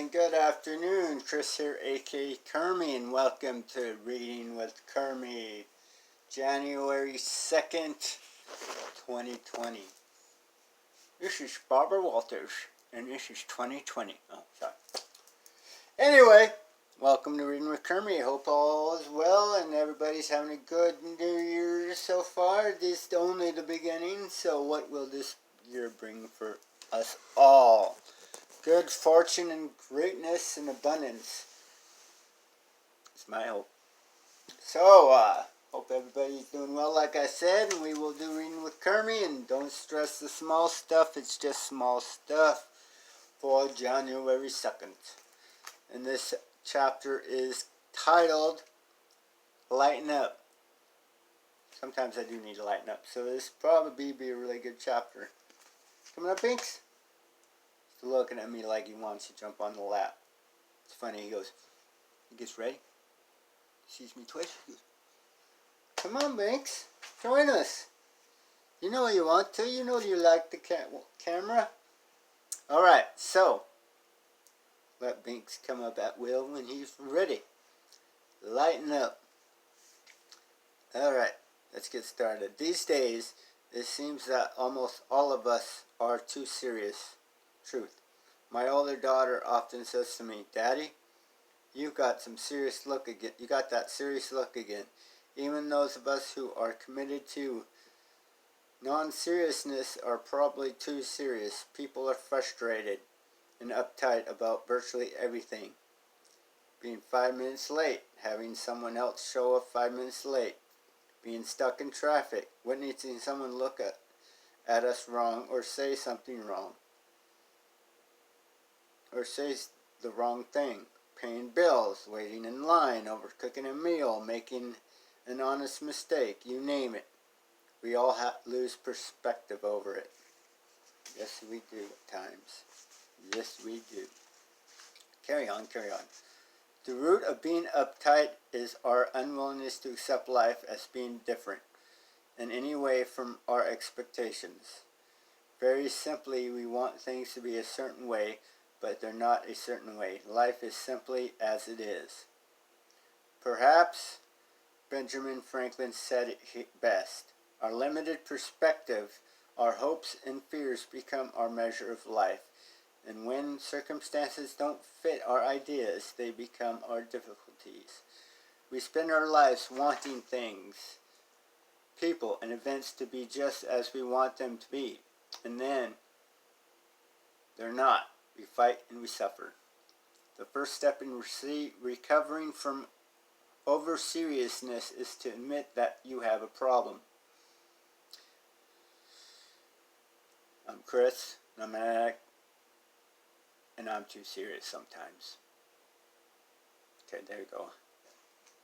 and good afternoon. Chris here, aka Kermie, and welcome to Reading with Kermie, January 2nd, 2020. This is Barbara Walters, and this is 2020. Oh, sorry. Anyway, welcome to Reading with Kermie. Hope all is well and everybody's having a good New Year so far. This is only the beginning, so what will this year bring for us all? Good fortune and greatness and abundance. It's my hope. So, hope everybody's doing well. Like I said, we will do Reading with Kermie, and don't stress the small stuff. It's just small stuff for January 2nd. And this chapter is titled Lighten Up. Sometimes I do need to lighten up, so this probably be a really good chapter. Coming up, Pinks? He's looking at me like he wants to jump on the lap. It's funny, he gets ready, sees me twice, he goes, come on, Banks, join us. You know you want to, you know you like the camera. Alright, so, let Banks come up at will when he's ready. Lighten up. Alright, let's get started. These days, it seems that almost all of us are too serious. Truth. My older daughter often says to me, Daddy, you got some serious look again. You got that serious look again. Even those of us who are committed to non-seriousness are probably too serious. People are frustrated and uptight about virtually everything. Being 5 minutes late, having someone else show up 5 minutes late, being stuck in traffic, witnessing someone look at us wrong or say something wrong. Or says the wrong thing, paying bills, waiting in line, overcooking a meal, making an honest mistake, you name it. We all lose perspective over it. Yes, we do at times. Yes, we do. Carry on, carry on. The root of being uptight is our unwillingness to accept life as being different in any way from our expectations. Very simply, we want things to be a certain way, but they're not a certain way. Life is simply as it is. Perhaps Benjamin Franklin said it best. Our limited perspective, our hopes and fears become our measure of life. And when circumstances don't fit our ideas, they become our difficulties. We spend our lives wanting things, people, and events to be just as we want them to be. And then they're not. We fight and we suffer. The first step in recovering from over-seriousness is to admit that you have a problem. I'm Chris, and I'm an addict, and I'm too serious sometimes. Okay, there you go.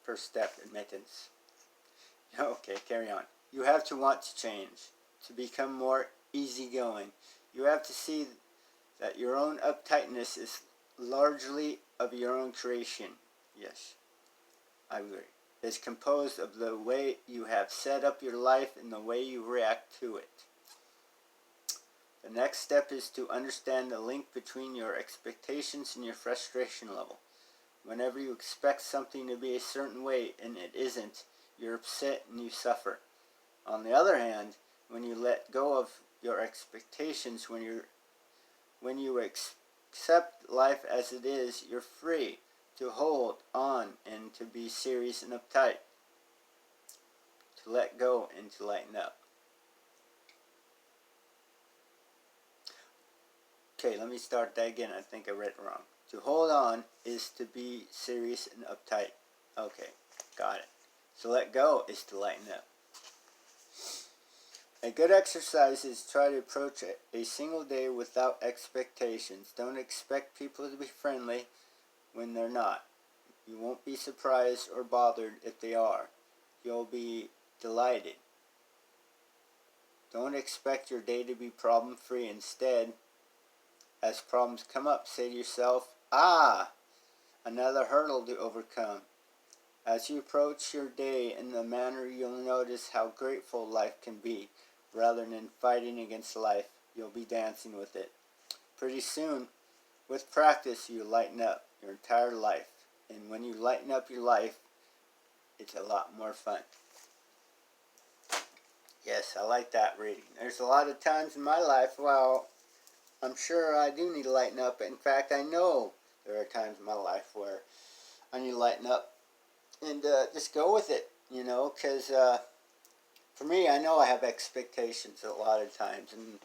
First step, admittance. Okay, carry on. You have to want to change, to become more easygoing. You have to see that your own uptightness is largely of your own creation. Yes, I agree. It's composed of the way you have set up your life and the way you react to it. The next step is to understand the link between your expectations and your frustration level. Whenever you expect something to be a certain way and it isn't, you're upset and you suffer. On the other hand, when you let go of your expectations, when you accept life as it is, you're free to hold on and to be serious and uptight, to let go and to lighten up. Okay, let me start that again. I think I read it wrong. To hold on is to be serious and uptight. Okay, got it. To let go is to lighten up. A good exercise is try to approach a single day without expectations. Don't expect people to be friendly when they're not. You won't be surprised or bothered if they are. You'll be delighted. Don't expect your day to be problem-free. Instead, as problems come up, say to yourself, another hurdle to overcome. As you approach your day in the manner, you'll notice how grateful life can be. Rather than fighting against life, you'll be dancing with it. Pretty soon, with practice, you lighten up your entire life. And when you lighten up your life, it's a lot more fun. Yes, I like that reading. There's a lot of times in my life, well, I'm sure I do need to lighten up. In fact, I know there are times in my life where I need to lighten up and just go with it, you know, because for me, I know I have expectations a lot of times, and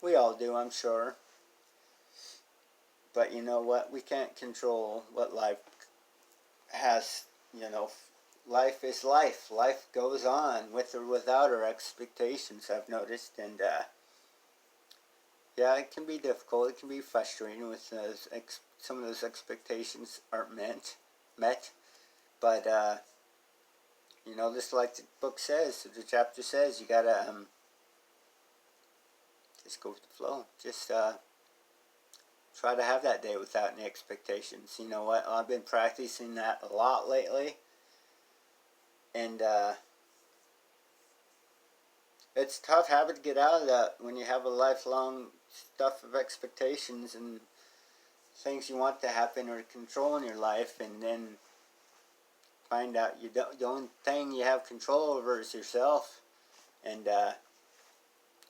we all do, I'm sure. But you know what? We can't control what life has, you know. Life is life. Life goes on with or without our expectations, I've noticed. And yeah, it can be difficult. It can be frustrating with some of those expectations aren't met. But you know, just like the book says, the chapter says, you gotta just go with the flow. Just try to have that day without any expectations. You know what? I've been practicing that a lot lately, and it's a tough habit to get out of that when you have a lifelong stuff of expectations and things you want to happen or control in your life, and then find out the only thing you have control over is yourself. And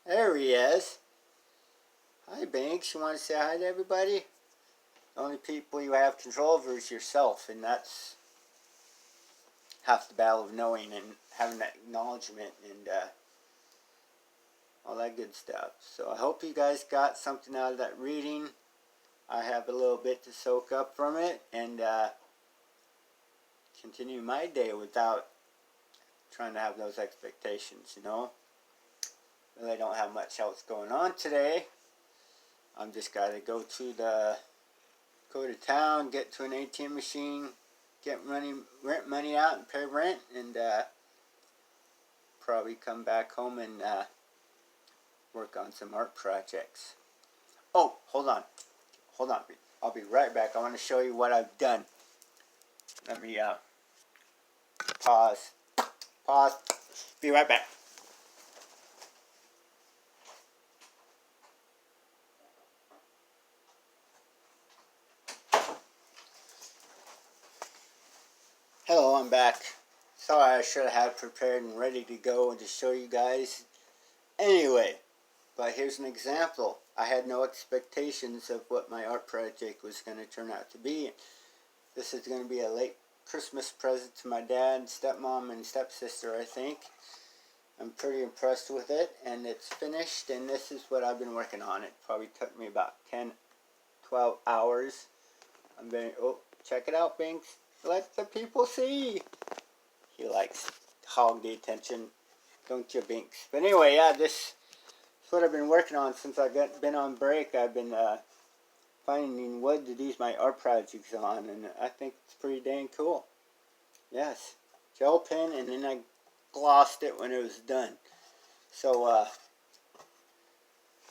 there he is. Hi, Banks. You want to say hi to everybody? The only people you have control over is yourself, and that's half the battle of knowing and having that acknowledgement and all that good stuff. So I hope you guys got something out of that reading. I have a little bit to soak up from it and continue my day without trying to have those expectations, you know. Really don't have much else going on today. I'm just got to go to town, get to an ATM machine, get rent money out and pay rent, and probably come back home and work on some art projects. Oh, hold on. I'll be right back. I want to show you what I've done. Let me pause. Be right back. Hello, I'm back. Sorry, I should have had prepared and ready to go and to show you guys. Anyway, but here's an example. I had no expectations of what my art project was going to turn out to be. This is going to be a late Christmas present to my dad, stepmom, and stepsister, I think. I'm pretty impressed with it, and it's finished, and this is what I've been working on. It probably took me about 10, 12 hours. Oh, check it out, Binks. Let the people see. He likes to hog the attention, don't you, Binks? But anyway, yeah, this is what I've been working on since I've been on break. I've been finding wood to do my art projects on, and I think it's pretty dang cool. Yes, gel pen, and then I glossed it when it was done. So,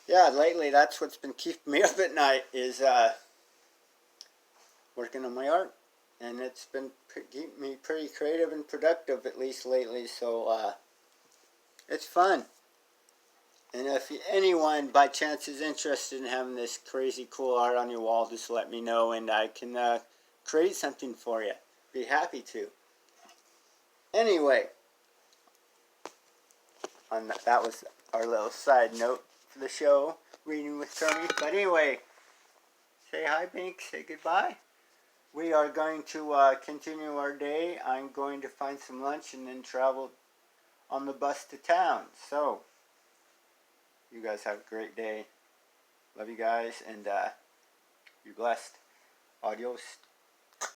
yeah, lately that's what's been keeping me up at night is working on my art. And it's been keeping me pretty creative and productive, at least lately, so it's fun. And if anyone by chance is interested in having this crazy cool art on your wall, just let me know and I can create something for you. Be happy to. Anyway, that was our little side note for the show, reading with Kermie. But anyway, say hi, Bink, say goodbye. We are going to continue our day. I'm going to find some lunch and then travel on the bus to town. So, you guys have a great day. Love you guys, and be blessed. Adios.